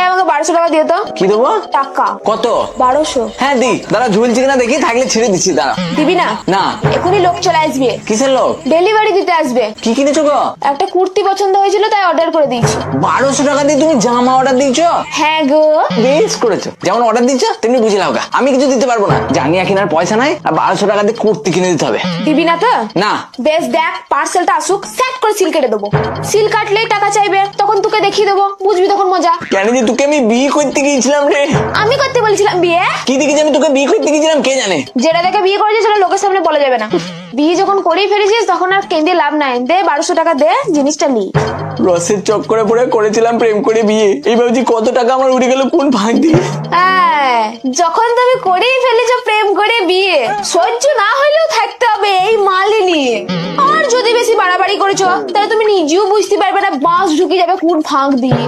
আমাকে 1200 টাকা দিয়ে তো। কি দেবো? টাকা কত? 1200। হ্যাঁ দি, দাঁড়া ঝুলছি কিনা দেখি, থাকলে ছেড়ে দিচ্ছি, দাঁড়া। দিবি না? না। এখনই লোক চলে আসবে। কিসের লোক? ডেলিভারি দিতে আসবে। কি কিনেছো গো? একটা কুর্তি পছন্দ হয়েছিল তাই অর্ডার করে দিয়েছি। 1200 টাকা দিয়ে তুমি জামা অর্ডার দিয়েছো? হ্যাঁ গো। বেশ করেছো, যেমন অর্ডার দিচ্ছ তেমনি বুঝে লাও গা। আমি কিছু দিতে পারবো না, জানি কেনার পয়সা নাই, আর 1200 টাকা দিয়ে কুর্তি কিনে দিতে হবে। দিবি না তো? না। বেশ দেখ, পার্সেলটা আসুক, সেট করে সিল কেটে দেবো। সিল কাটলেই টাকা চাইবে, তখন তোকে দেখিয়ে দেবো, বুঝবি তখন মজা। কেন যে তোকে আমি বিয়ে করতে গিয়েছিলাম রে। আমি করতে বলছিলাম বিয়ে? কি দেখে যে আমি তোকে বিয়ে করতে গিয়েছিলাম কে জানে। যেটা দেখে বিয়ে করেছিস সেটা লোকের সামনে বলা যাবে না। বিয়ে যখন করেই ফেলেছিস তখন আর কেঁদে লাভ নাই। দে 1200 টাকা দে, জিনিসটা নি। রসের চক্করে পড়ে করেছিলাম প্রেম করে বিয়ে, এই ভাবছি কত টাকা আমার উড়ে গেল কোন ভাগ দিয়ে। হ্যাঁ, যখন তুমি করেই ফেলেছো প্রেম করে বিয়ে, সহ্য না হলেও থাকতে হবে এই মালে নিয়ে। আর যদি বেশি বাড়াবাড়ি করেছো তাহলে তুমি নিজেও বুঝতে পারবে না বাঁশ ঢুকে যাবে কোন ফাঁক দিয়ে।